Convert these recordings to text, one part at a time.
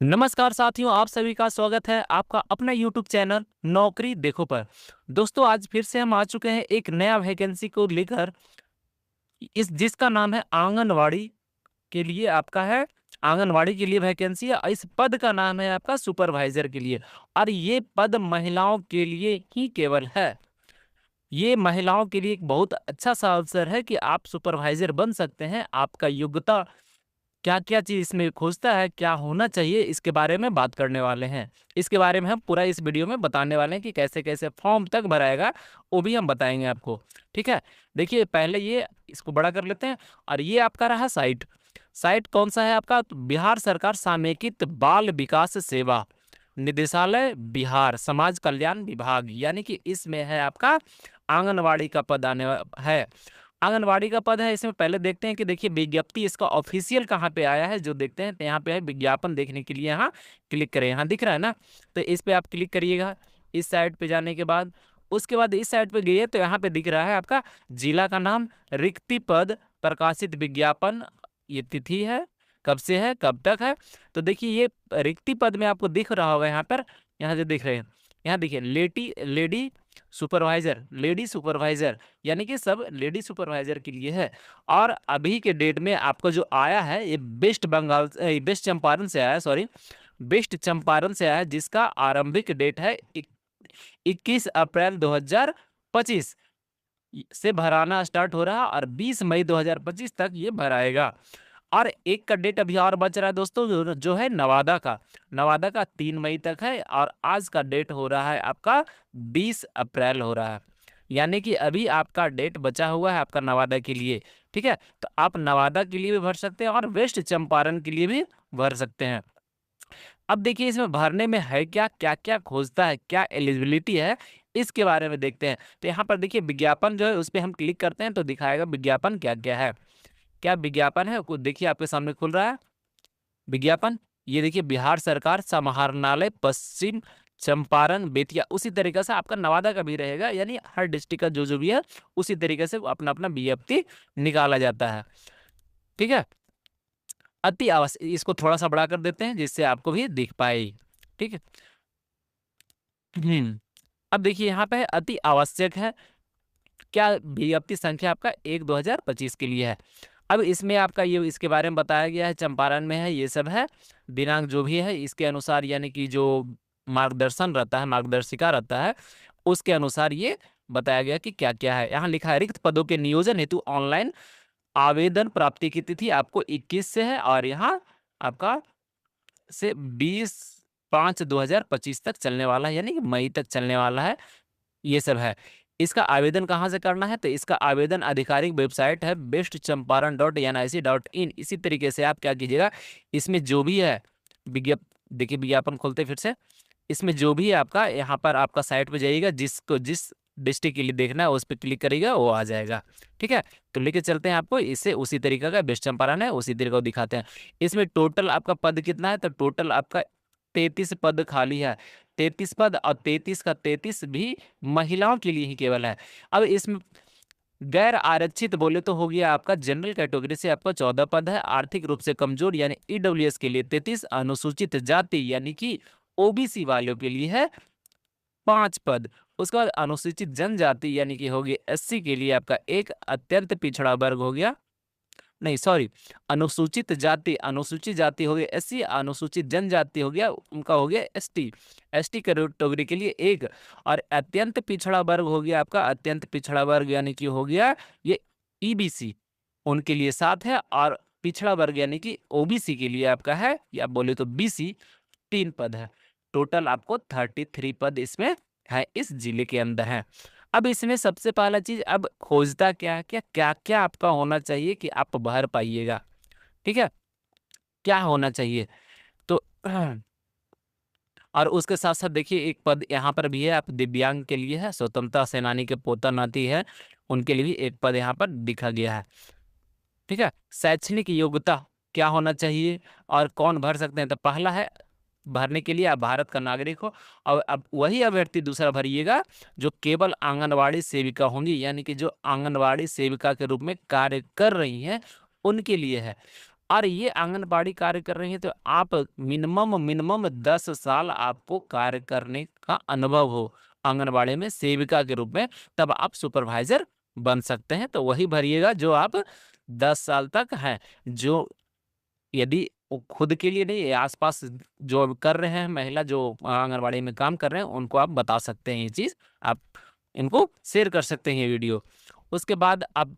नमस्कार साथियों, आप सभी का स्वागत है आपका अपना YouTube चैनल नौकरी देखो पर। दोस्तों, आज फिर से हम आ चुके हैं एक नया वैकेंसी को लेकर, इस जिसका नाम है आंगनवाड़ी के लिए आपका है। आंगनवाड़ी के लिए वैकेंसी है और इस पद का नाम है आपका सुपरवाइजर के लिए। और ये पद महिलाओं के लिए ही केवल है। ये महिलाओं के लिए एक बहुत अच्छा सा अवसर है कि आप सुपरवाइजर बन सकते हैं। आपका योग्यता क्या-क्या चीज़ इसमें खोजता है, क्या होना चाहिए, इसके बारे में बात करने वाले हैं। इसके बारे में हम पूरा इस वीडियो में बताने वाले हैं कि कैसे-कैसे फॉर्म तक भराएगा, वो भी हम बताएँगे आपको। ठीक है? देखिए, पहले ये इसको बड़ा कर लेते हैं और ये आपका रहा साइट। साइट कौन-सा है आपका? तो बिहार सरकार समेकित बाल विकास सेवा निदेशालय बिहार समाज कल्याण विभाग, यानी कि इसमें है आपका आंगनवाड़ी का पद आने है। आंगनवाड़ी का पद है। इसमें पहले देखते हैं कि देखिए विज्ञप्ति इसका ऑफिशियल कहाँ पे आया है, जो देखते हैं तो यहाँ पे है विज्ञापन देखने के लिए। यहाँ क्लिक करें, यहाँ दिख रहा है ना, तो इस पे आप क्लिक करिएगा। इस साइट पे जाने के बाद उसके बाद इस साइट पे गए तो यहाँ पे दिख रहा है आपका जिला का नाम, रिक्ति पद, प्रकाशित विज्ञापन, ये तिथि है, कब से है, कब तक है। तो देखिए ये रिक्ति पद में आपको दिख रहा होगा यहाँ पर, यहाँ जो दिख रहे हैं, यहाँ देखिए लेडी सुपरवाइजर, यानी कि सब लेडी सुपरवाइजर के लिए है। और अभी के डेट में आपको जो आया है ये वेस्ट चंपारण से आया है, सॉरी, वेस्ट चंपारण से आया है, जिसका आरंभिक डेट है 21 अप्रैल 2025 से भराना स्टार्ट हो रहा है और 20 मई 2025 तक ये भराएगा। और एक का डेट अभी और बच रहा है दोस्तों, जो है नवादा का 3 मई तक है और आज का डेट हो रहा है आपका 20 अप्रैल हो रहा है। यानी कि अभी आपका डेट बचा हुआ है आपका नवादा के लिए। ठीक है, तो आप नवादा के लिए भी भर सकते हैं और वेस्ट चंपारण के लिए भी भर सकते हैं। अब देखिए इसमें भरने में है क्या, क्या-क्या खोजता है, क्या एलिजिबिलिटी है, इसके बारे में देखते हैं। तो यहाँ पर देखिए विज्ञापन जो है उस पे हम क्लिक करते हैं तो दिखाएगा विज्ञापन क्या-क्या है। क्या विज्ञापन है, को देखिए आपके सामने खुल रहा है विज्ञापन। ये देखिए बिहार सरकार समाहरणालय पश्चिम चंपारण बेतिया, उसी तरीके से आपका नवादा का भी रहेगा, यानी हर डिस्ट्रिक्ट का जो भी है उसी तरीके से अपना-अपना विज्ञप्ति निकाला जाता है। ठीक है? अति आवश्यक, इसको थोड़ा-सा बड़ा कर देते हैं जिससे आपको भी दिख पाए। ठीक है? अब देखिए यहाँ पे अति आवश्यक है, क्या विज्ञप्ति संख्या आपका 1/2025 के लिए है। अब इसमें आपका ये इसके बारे में बताया गया है, चंपारण में है, ये सब है। दिनांक जो भी है इसके अनुसार, यानी कि जो मार्गदर्शन रहता है, मार्गदर्शिका रहता है, उसके अनुसार ये बताया गया कि क्या-क्या है। यहाँ लिखा है रिक्त पदों के नियोजन हेतु ऑनलाइन आवेदन प्राप्ति की तिथि आपको 21 से है और यहाँ आपका से 20/5/2025 तक चलने वाला है, यानी कि मई तक चलने वाला है। ये सब है। इसका आवेदन कहाँ से करना है? तो इसका आवेदन आधिकारिक वेबसाइट है bestchamparan.nic.in। इसी तरीके से आप क्या कीजिएगा, इसमें जो भी है देखिए विज्ञापन खोलते हैं फिर से। इसमें जो भी है आपका, यहाँ पर आपका साइट पे जाइएगा, जिसको जिस डिस्ट्रिक्ट के लिए देखना है उस पे क्लिक करिएगा, वो आ जाएगा। ठीक है? तो लेके चलते हैं आपको, इससे उसी तरीके का बेस्ट चंपारण है, उसी तरीके को दिखाते हैं। इसमें टोटल आपका पद कितना है? तो टोटल आपका 33 पद खाली है। 33 पद और 33 का 33 भी महिलाओं के लिए ही केवल है। अब इसमें गैर आरक्षित बोले तो हो गया आपका जनरल कैटेगरी से आपका 14 पद है, आर्थिक रूप से कमजोर यानी ईडब्ल्यूएस के लिए 33, अनुसूचित जाति यानी कि ओबीसी वालों के लिए है 5 पद। उसके बाद अनुसूचित जनजाति यानी कि हो गई एससी के लिए आपका 1, अत्यंत पिछड़ा वर्ग हो गया, नहीं सॉरी, अनुसूचित जाति हो गया एससी, अनुसूचित जनजाति हो गया, उनका हो गया एसटी। एसटी कैटेगरी के लिए 1 और अत्यंत पिछड़ा वर्ग हो गया आपका, अत्यंत पिछड़ा वर्ग यानी कि हो गया ये ईबीसी, उनके लिए 7 है। और पिछड़ा वर्ग यानी कि ओबीसी के लिए आपका है, या बोले तो बीसी, 3 पद है। टोटल आपको 33 पद इसमें है, इस जिले के अंदर है। अब इसमें सबसे पहला चीज़, अब खोजता क्या है, क्या-क्या आपका होना चाहिए कि आप भर पाइएगा। ठीक है? क्या होना चाहिए? तो और उसके साथ-साथ देखिए एक पद यहाँ पर भी है, आप दिव्यांग के लिए है, स्वतंत्रता सेनानी के पोता-नाती है, उनके लिए भी एक पद यहाँ पर दिखा गया है। ठीक है? शैक्षणिक योग्यता क्या होना चाहिए और कौन भर सकते हैं? तो पहला है, भरने के लिए आप भारत का नागरिक हो और अब वही अभ्यर्थी दूसरा भरिएगा जो केवल आंगनवाड़ी सेविका होंगी, यानी कि जो आंगनवाड़ी सेविका के रूप में कार्य कर रही हैं, उनके लिए है। और ये आंगनबाड़ी कार्य कर रही हैं तो आप मिनिमम 10 साल आपको कार्य करने का अनुभव हो आंगनबाड़ी में सेविका के रूप में, तब आप सुपरवाइजर बन सकते हैं। तो वही भरिएगा जो आप 10 साल तक हैं। जो यदि वो खुद के लिए नहीं, आसपास जो कर रहे हैं महिला जो आंगनबाड़ी में काम कर रहे हैं उनको आप बता सकते हैं ये चीज़, आप इनको शेयर कर सकते हैं ये वीडियो। उसके बाद आप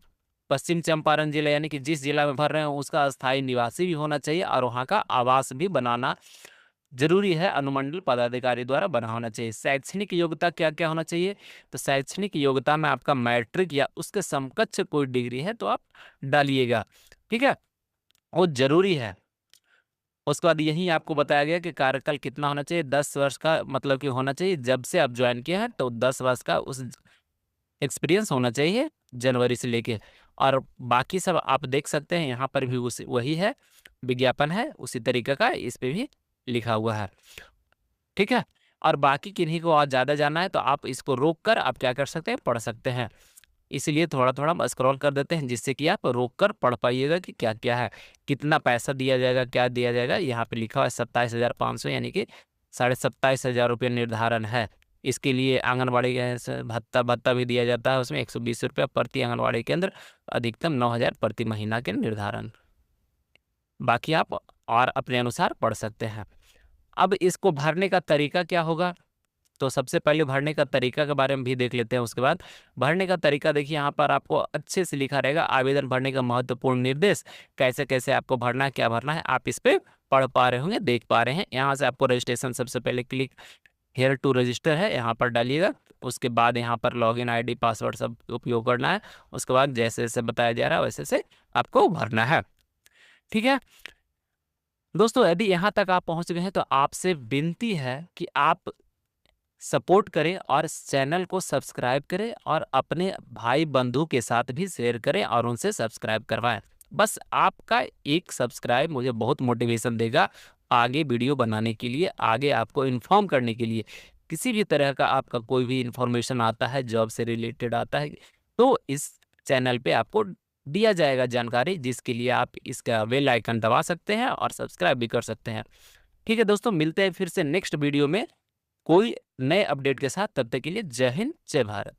पश्चिम चंपारण जिला यानी कि जिस जिला में भर रहे हैं उसका अस्थायी निवासी भी होना चाहिए और वहाँ का आवास भी बनाना जरूरी है, अनुमंडल पदाधिकारी द्वारा बना होना चाहिए। शैक्षणिक योग्यता क्या क्या होना चाहिए, तो शैक्षणिक योग्यता में आपका मैट्रिक या उसके समकक्ष कोई डिग्री है तो आप डालिएगा, ठीक है, वो जरूरी है। उसके बाद यही आपको बताया गया कि कार्यकाल कितना होना चाहिए, 10 वर्ष का मतलब कि होना चाहिए। जब से आप ज्वाइन किए हैं तो 10 वर्ष का उस एक्सपीरियंस होना चाहिए जनवरी से लेके। और बाकी सब आप देख सकते हैं यहाँ पर भी उस वही है, विज्ञापन है उसी तरीके का, इस पे भी लिखा हुआ है, ठीक है। और बाकी किन्हीं को और ज़्यादा जानना है तो आप इसको रोक कर आप क्या कर सकते हैं, पढ़ सकते हैं। इसलिए थोड़ा-थोड़ा हम स्क्रॉल कर देते हैं जिससे कि आप रोक कर पढ़ पाइएगा कि क्या-क्या है, कितना पैसा दिया जाएगा, क्या दिया जाएगा। यहाँ पे लिखा हुआ है 27,500 यानी कि 27,500 रुपये निर्धारण है। इसके लिए आंगनबाड़ी के भत्ता भी दिया जाता है, उसमें 120 रुपये प्रति आंगनबाड़ी केंद्र, अधिकतम 9,000 प्रति महीना के निर्धारण। बाकी आप और अपने अनुसार पढ़ सकते हैं। अब इसको भरने का तरीका क्या होगा, तो सबसे पहले भरने का तरीका के बारे में भी देख लेते हैं। उसके बाद भरने का तरीका देखिए, यहाँ पर आपको अच्छे से लिखा रहेगा आवेदन भरने का महत्वपूर्ण निर्देश, कैसे कैसे आपको भरना है, क्या भरना है, आप इस पे पढ़ पा रहे होंगे, देख पा रहे हैं। यहाँ से आपको रजिस्ट्रेशन सबसे पहले क्लिक हेयर टू रजिस्टर है, यहाँ पर डालिएगा। उसके बाद यहाँ पर लॉगिन आईडी पासवर्ड सब उपयोग करना है। उसके बाद जैसे जैसे बताया जा रहा है वैसे से आपको भरना है, ठीक है। दोस्तों यदि यहाँ तक आप पहुँच गए हैं तो आपसे विनती है कि आप सपोर्ट करें और इस चैनल को सब्सक्राइब करें और अपने भाई बंधु के साथ भी शेयर करें और उनसे सब्सक्राइब करवाएं। बस आपका एक सब्सक्राइब मुझे बहुत मोटिवेशन देगा आगे वीडियो बनाने के लिए, आगे आपको इन्फॉर्म करने के लिए। किसी भी तरह का आपका कोई भी इन्फॉर्मेशन आता है, जॉब से रिलेटेड आता है, तो इस चैनल पे आपको दिया जाएगा जानकारी, जिसके लिए आप इसका बेल आइकन दबा सकते हैं और सब्सक्राइब भी कर सकते हैं। ठीक है दोस्तों, मिलते हैं फिर से नेक्स्ट वीडियो में कोई नए अपडेट के साथ। तब तक के लिए जय हिंद, जय भारत।